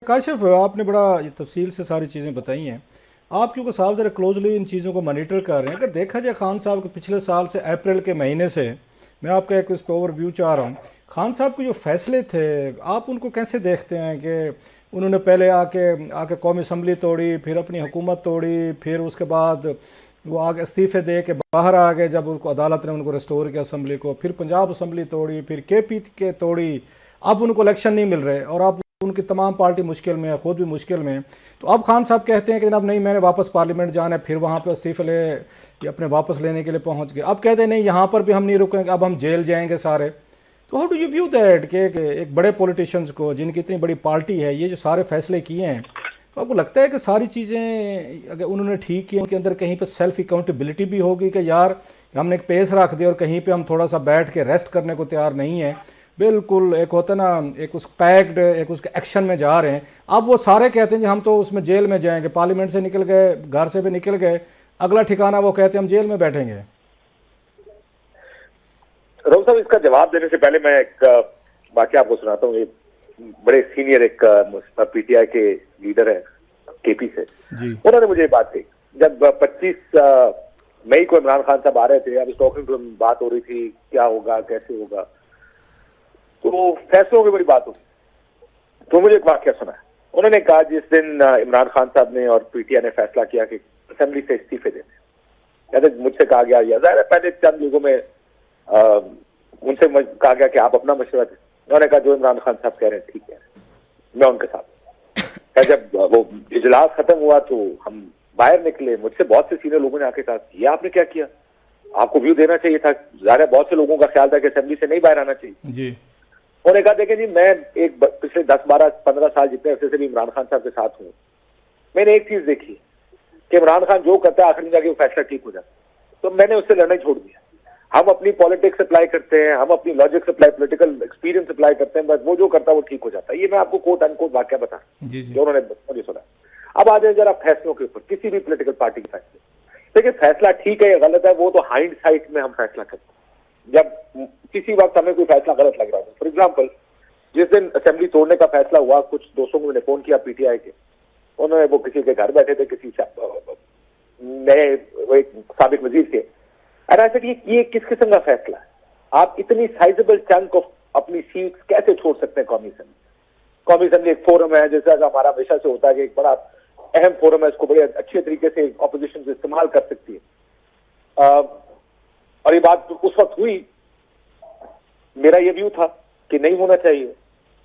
काशिफ, आपने बड़ा तफसील से सारी चीज़ें बताई हैं। आप क्योंकि साहब ज़रा क्लोजली इन चीज़ों को मॉनिटर कर रहे हैं, अगर देखा जाए खान साहब के पिछले साल से अप्रैल के महीने से, मैं आपका एक इस पर ओवरव्यू चाह रहा हूँ। खान साहब के जो फैसले थे, आप उनको कैसे देखते हैं कि उन्होंने पहले आके आके कौमी असम्बली तोड़ी, फिर अपनी हुकूमत तोड़ी, फिर उसके बाद वो आगे इस्तीफ़े दे के बाहर आ गए जब उनको अदालत ने उनको रिस्टोर किया असम्बली को, फिर पंजाब असम्बली तोड़ी, फिर KP के तोड़ी। अब उनको इलेक्शन नहीं मिल रहे और अब उनकी तमाम पार्टी मुश्किल में है, खुद भी मुश्किल में है। तो अब खान साहब कहते हैं कि जनाब नहीं, मैंने वापस पार्लियामेंट जाना है, फिर वहाँ पे इस्तीफे ले ये अपने वापस लेने के लिए पहुँच गए। अब कहते हैं नहीं, यहाँ पर भी हम नहीं रुकेंगे, अब हम जेल जाएंगे सारे। तो how do you view that कि एक बड़े पॉलिटिशियंस को, जिनकी इतनी बड़ी पार्टी है, ये जो सारे फैसले किए हैं, तो आपको लगता है कि सारी चीज़ें अगर उन्होंने ठीक की, उनके अंदर कहीं पर सेल्फ अकाउंटेबिलिटी भी होगी कि यार हमने एक पेस रख दिया और कहीं पे हम थोड़ा सा बैठ के रेस्ट करने को तैयार नहीं है, बिल्कुल एक होता ना, एक उस पैक्ड एक उसके एक्शन में जा रहे हैं। अब वो सारे कहते हैं कि हम तो उसमें जेल में जाएंगे, पार्लियामेंट से निकल गए, घर से भी निकल गए, अगला ठिकाना वो कहते हैं हम जेल में बैठेंगे। रोहन साहब, इसका जवाब देने से पहले मैं एक वाकया आपको सुनाता हूँ। ये बड़े सीनियर एक PTI के लीडर है KP से, उन्होंने मुझे बात कही जब 25 मई को इमरान खान साहब आ रहे थे। अब टॉकिंग टू बात हो रही थी क्या होगा कैसे होगा, तो फैसलों की बड़ी बात होगी। तो मुझे एक वाक्य सुना है, उन्होंने कहा जिस दिन इमरान खान साहब ने और PTI ने फैसला किया कि असेंबली से इस्तीफे देने, मुझसे कहा गया, या जाहिर है पहले चंद लोगों में उनसे कहा गया कि आप अपना मशवरा दें। उन्होंने कहा जो इमरान खान साहब कह रहे हैं ठीक है, मैं उनके साथ। जब वो इजलास खत्म हुआ तो हम बाहर निकले, मुझसे बहुत से सीनियर लोगों ने आके कहा ये आपने क्या किया, आपको व्यू देना चाहिए था। जाहिर है बहुत से लोगों का ख्याल था कि असेंबली से नहीं बाहर आना चाहिए जी। उन्होंने कहा देखें जी, मैं एक पिछले 10, 12, 15 साल जितने अरसे से भी इमरान खान साहब के साथ हूँ, मैंने एक चीज देखी कि इमरान खान जो करता है आखिर में जाके वो फैसला ठीक हो जाता है। तो मैंने उससे लड़ना छोड़ दिया। हम अपनी पॉलिटिक्स अप्लाई करते हैं, हम अपनी logic apply, political experience apply करते हैं, बस वो जो करता है वो ठीक हो जाता है। ये मैं आपको कोट अनकोट वाक्य बता जो उन्होंने मुझे सुना। अब आ जाए जरा फैसलों के ऊपर, किसी भी पॉलिटिकल पार्टी के फैसले। देखिए फैसला ठीक है या गलत है वो तो हाइंडसाइट में हम फैसला करते हैं। जब किसी वक्त हमें कोई फैसला गलत लग रहा है, फॉर एग्जाम्पल जिस दिन असेंबली तोड़ने का फैसला हुआ, कुछ दोस्तों को मैंने फोन किया PTI के, उन्होंने वो किसी के घर बैठे थे, किसी नए वो एक साबिक वजीर के, ये किस किस्म का फैसला है? आप इतनी साइजेबल चंक ऑफ अपनी सीट कैसे छोड़ सकते हैं कौमी असेंबली? कौमी असेंबली एक फोरम है, जैसा हमारा हमेशा से होता है कि एक बड़ा अहम फोरम है, इसको बड़े अच्छे तरीके से ऑपोजिशन से इस्तेमाल कर सकती है। और ये बात उस वक्त हुई, मेरा ये व्यू था कि नहीं होना चाहिए,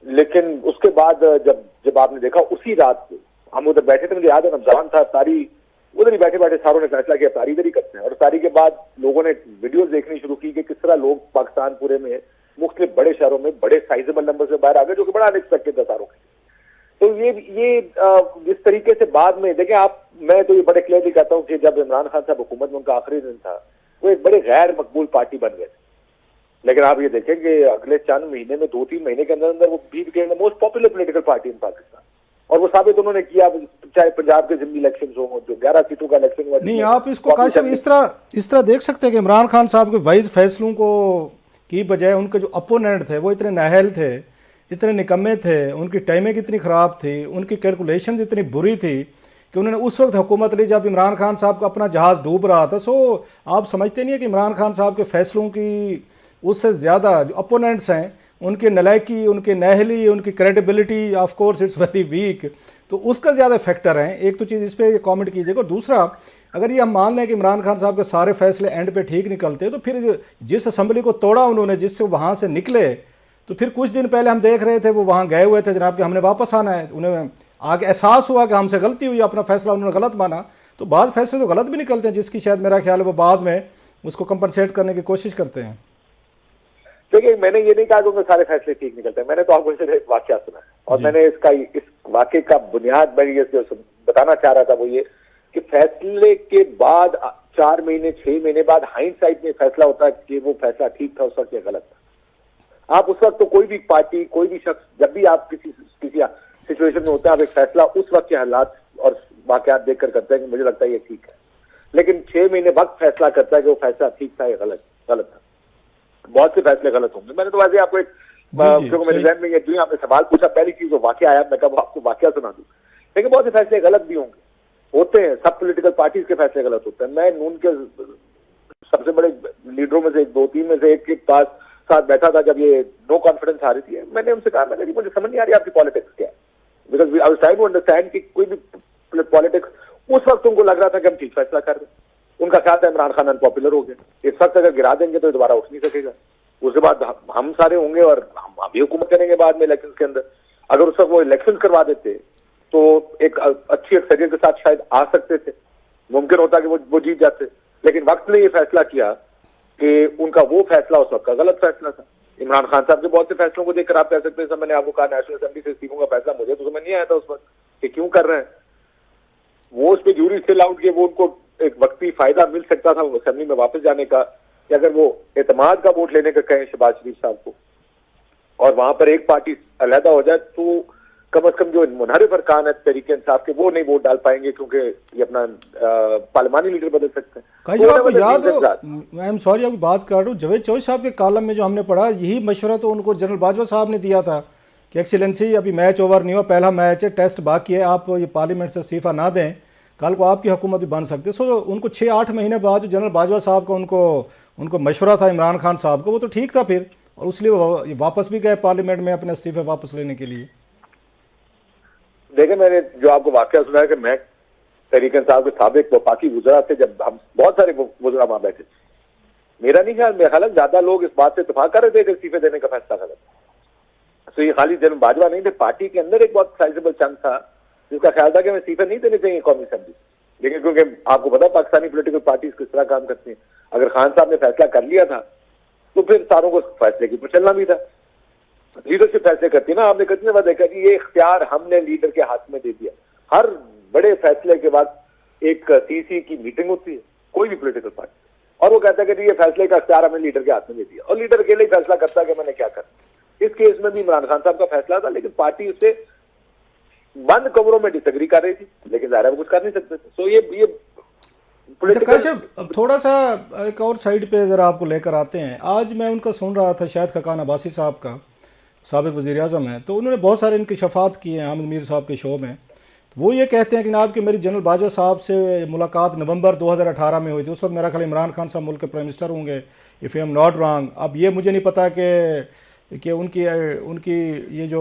लेकिन उसके बाद जब आपने देखा उसी रात को हम उधर बैठे थे, मुझे याद है रमजान था, तारी उधर ही बैठे बैठे सारों ने फैसला किया तारी इधर ही करते हैं। और तारी के बाद लोगों ने वीडियोस देखनी शुरू की कि किस तरह लोग पाकिस्तान पूरे में मुख्तलिफ बड़े शहरों में बड़े साइजेबल नंबर से बाहर आ गए, जो कि बड़ा अनएक्सपेक्टेड था सारों के। तो ये जिस तरीके से बाद में देखें आप, मैं तो ये बड़े क्लियरली कहता हूँ कि जब इमरान खान साहब हुकूमत में उनका आखिरी दिन था, वो एक बड़े गैर मकबूल पार्टी बन गए। लेकिन आप ये देखें कि अगले चंद महीने में, 2-3 महीने के अंदर अंदर वो became the most popular political party इन पाकिस्तान। और वो साबित उन्होंने किया, चाहे पंजाब के जिम्मी इलेक्शन हो, जो 11 सीटों का इलेक्शन हुआ। नहीं, आप इसको काशिफ इस तरह देख सकते हैं कि इमरान खान साहब के वाइज फैसलों को की बजाय उनके जो अपोनेंट थे वो इतने नाहल थे, इतने निकम्मे थे, उनकी टाइमिंग इतनी ख़राब थी, उनकी कैलकुलेशन इतनी बुरी थी कि उन्होंने उस वक्त हुकूमत ली जब इमरान खान साहब का अपना जहाज़ डूब रहा था। सो आप समझते नहीं है कि इमरान खान साहब के फैसलों की उससे ज़्यादा जो अपोनेंट्स हैं उनकी नलायकी, उनकी नाहली, उनकी credibility of course it's very weak, तो उसका ज़्यादा फैक्टर है। एक तो चीज़ इस पर कमेंट कीजिएगा। और दूसरा, अगर ये हम मान लें कि इमरान खान साहब के सारे फैसले एंड पे ठीक निकलते, तो फिर जिस असम्बली को तोड़ा उन्होंने, जिससे वहाँ से निकले, तो फिर कुछ दिन पहले हम देख रहे थे वो वहाँ गए हुए थे जनाब कि हमने वापस आना है। उन्हें आगे एहसास हुआ कि हमसे गलती हुई, अपना फैसला उन्होंने गलत माना। तो बाद फैसले तो गलत भी निकलते हैं, जिसकी शायद मेरा ख्याल है वो बाद में उसको कंपनसेट करने की कोशिश करते हैं। देखिए मैंने ये नहीं कहा कि उनके सारे फैसले ठीक निकलते हैं, मैंने तो आपको सिर्फ एक वाकया सुना है। और मैंने इस वाकये का बुनियाद मैं ये बताना चाह रहा था वो ये कि फैसले के बाद 4 महीने 6 महीने बाद हाइंडसाइट में फैसला होता है कि वो फैसला ठीक था उस वक्त या गलत था। आप उस वक्त तो कोई भी पार्टी, कोई भी शख्स, जब भी आप किसी सिचुएशन में होता है, आप एक फैसला उस वक्त के हालात और वाकयात देखकर करते हैं कि मुझे लगता है ये ठीक है। लेकिन 6 महीने वक्त फैसला करता है कि वो फैसला ठीक था या गलत था। बहुत से फैसले गलत होंगे। मैंने तो वैसे आपको एक क्योंकि मेरे जहन में ये जो आपने सवाल पूछा, पहली चीज वो वाकया आया, मैं कब आपको वाकया सुना दूं। लेकिन बहुत से फैसले गलत भी होते हैं, सब पॉलिटिकल पार्टीज के फैसले गलत होते हैं। मैं नून के सबसे बड़े लीडरों में से एक, 2-3 में से एक के पास साथ बैठा था जब ये नो कॉन्फिडेंस आ रही थी। मैंने उनसे कहा, मैंने मुझे समझ नहीं आ रही आपकी पॉलिटिक्स क्या है, because I was trying to understand कि कोई भी पॉलिटिक्स, उस वक्त उनको लग रहा था कि हम ठीक फैसला कर रहे हैं। उनका ख्याल था इमरान खान अनपॉपुलर हो गया, इस वक्त अगर गिरा देंगे तो दोबारा उठ नहीं सकेगा, उसके बाद हम सारे होंगे और हम भी हुकूमत करेंगे बाद में इलेक्शन के अंदर। अगर उस वक्त वो इलेक्शन करवा देते तो एक अच्छी अक्सरियत के साथ शायद आ सकते थे, मुमकिन होता कि वो जीत जाते। लेकिन वक्त ने ये फैसला किया कि उनका वो फैसला उस वक्त का गलत फैसला था। इमरान खान साहब के बहुत से फैसलों को देखकर आप कह सकते हैं, मैंने आपको कहा नेशनल असेंबली से इस्तीफों का फैसला मुझे तो समझ नहीं आया था उस वक्त कि क्यों कर रहे हैं वो। उस पर जूरी स्टिल आउट किए, वो उनको एक वक्ती फायदा मिल सकता था असेंबली में वापस जाने का, कि अगर वो एतमाद का वोट लेने का कहें शहबाज शरीफ साहब को और वहां पर एक पार्टी अलहदा हो जाए, तो कम से कम जो मुनहरिफ अरकान है तहरीक इंसाफ के, वो नहीं वोट डाल पाएंगे, क्योंकि ये अपना पार्लिमानी लीडर बदल सकते हैं। आपको याद हो, आई एम सॉरी आपकी बात कर रहा हूँ, जावेद चौधरी साहब के कॉलम में जो हमने पढ़ा, यही मशवरा तो उनको जनरल बाजवा साहब ने दिया था कि एक्सीलेंसी अभी मैच ओवर नहीं हो, पहला मैच है, टेस्ट बाकी है, आप ये पार्लियामेंट से इस्तीफा ना दें, कल को आपकी हुकूमत भी बन सकती है। सो उनको 6-8 महीने बाद जो जनरल बाजवा साहब का उनको मशवरा था इमरान खान साहब को, वो तो ठीक था फिर, और उसलिए वो वापस भी गए पार्लियामेंट में अपने इस्तीफे वापस लेने के लिए। देखिए, मैंने जो आपको वाकया सुना है कि मैं तहरीक इंसाफ के साबिक वफाकी वुज़रा से, जब हम बहुत सारे वुज़रा वहां बैठे थे, मेरा नहीं ख्याल, मेरा ख्याल ज्यादा लोग इस बात से इत्तेफाक कर रहे थे कि इस्तीफे देने का फैसला गलत। तो ये खाली जनरल बाजवा नहीं थे, पार्टी के अंदर एक बहुत साइजेबल चंक था जिसका ख्याल था कि हमें इस्तीफे नहीं देने चाहिए कौमी असेंबली। लेकिन क्योंकि आपको पता पाकिस्तानी पॉलिटिकल पार्टीज किस तरह काम करती हैं, अगर खान साहब ने फैसला कर लिया था तो फिर सारों को फैसले की पर चलना भी था। लीडरशिप फैसले करती है ना, आपने कितने बार देखा कि ये इख्तियार हमने लीडर के हाथ में दे दिया। हर बड़े फैसले के बाद एक सीसी की मीटिंग होती है कोई भी पॉलिटिकल पार्टी, और वो कहता है कि ये फैसले का इख्तियार हमने लीडर के हाथ में दे दिया, और लीडर अकेले ही फैसला करता है कि मैंने क्या करना। इस केस में भी इमरान खान साहब का फैसला था, लेकिन पार्टी उससे बंद कमरों में डिसएग्री कर रही थी, लेकिन ज़ाहिर है वो कुछ कर नहीं सकते थे। तो ये अब थोड़ा सा एक और साइड पे जरा आपको लेकर आते हैं। आज मैं उनका सुन रहा था, शायद खकान अब्बासी साहब का, साबिक वज़ीर आज़म है, तो उन्होंने बहुत सारे इंकशाफात किए हैं आमिर मीर साहब के शो में। तो वो ये कहते हैं कि जनाब कि मेरी जनरल बाजवा साहब से मुलाकात नवंबर 2018 में हुई थी। उस वक्त मेरा ख्याल इमरान खान साहब मुल्क के प्राइम मिनिस्टर होंगे, if I am not wrong. अब ये मुझे नहीं पता कि उनकी ये जो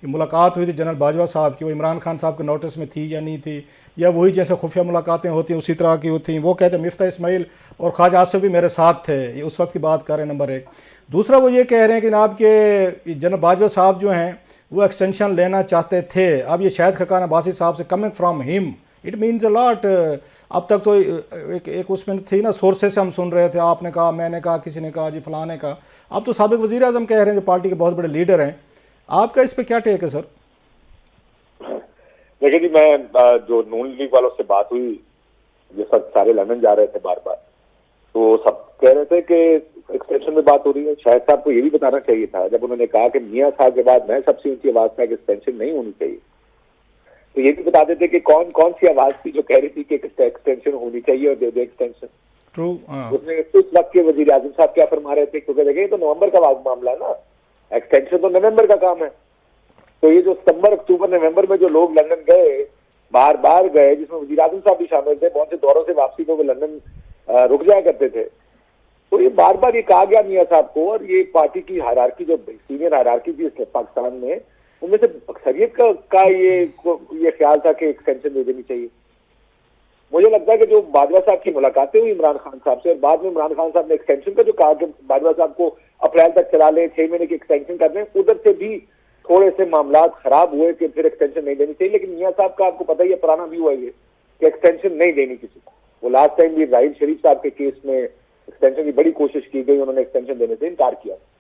मुलाकात हुई थी जनरल बाजवा साहब की, वो इमरान खान साहब के नोटिस में थी या नहीं थी, या वही जैसे खुफिया मुलाकातें होती हैं उसी तरह की होती हैं। वो कहते हैं मिफ्ता इस्माइल और ख्वाजा आसिफ भी मेरे साथ थे, ये उस वक्त की बात कर रहे हैं, नंबर 1। दूसरा वो ये कह रहे हैं कि जनाब के जनरल बाजवा साहब जो हैं वो एक्सटेंशन लेना चाहते थे। अब ये शायद खकान अब्बासी साहब से coming from him it means a lot. अब तक तो एक उसमें थी ना, सोर्सेस से हम सुन रहे थे, आपने कहा, मैंने कहा, किसी ने कहा, जी फलां ने कहा। अब तो साबिक वज़ीर आज़म कह रहे हैं जो पार्टी के बहुत बड़े लीडर हैं। आपका इस पर क्या टेक है सर? देखिए जी, मैं जो नून लीग वालों से बात हुई जिस वक्त सारे लंदन जा रहे थे बार बार, तो सब कह रहे थे कि एक्सटेंशन में बात हो रही है। शायद साहब को ये भी बताना चाहिए था जब उन्होंने कहा कि मियां साहब के बाद मैं सबसे ऊंची आवाज था कि एक्सटेंशन नहीं होनी चाहिए, तो ये भी बता देते कि कौन कौन सी आवाज थी जो कह रही थी कि एक्सटेंशन होनी चाहिए और दे दे एक्सटेंशन। ट्रू। उसमें उस वक्त के वजीर आजम साहब क्या फरमा रहे थे, क्योंकि देखिए तो नवंबर का मामला है ना, एक्सटेंशन तो नवंबर का काम है। तो ये जो सितंबर, अक्टूबर, नवंबर में जो लोग लंदन गए, बार बार गए, जिसमें वजीर आजम साहब भी शामिल थे, बहुत से दौरों से वापसी में वो लंदन रुक जाया करते थे, तो ये बार बार ये कहा गया मियां साहब को, और ये पार्टी की हायरार्की, जो सीनियर हायरार्की थी पाकिस्तान में, उनमें से अक्सरियत का ये ख्याल था कि एक्सटेंशन दे देनी चाहिए। मुझे लगता है कि जो बाजवा साहब की मुलाकातें हुई इमरान खान साहब से, और बाद में इमरान खान साहब ने एक्सटेंशन का जो कहा कि बाजवा साहब को अप्रैल तक चला ले, 6 महीने की एक्सटेंशन कर दें, उधर से भी थोड़े से मामला खराब हुए कि फिर एक्सटेंशन नहीं देनी चाहिए। लेकिन मियां साहब का आपको पता ही है, पुराना व्यू है ये कि एक्सटेंशन नहीं देनी किसी को। वो लास्ट टाइम भी राहील शरीफ साहब के केस में एक्सटेंशन की बड़ी कोशिश की गई, उन्होंने एक्सटेंशन देने से इनकार किया।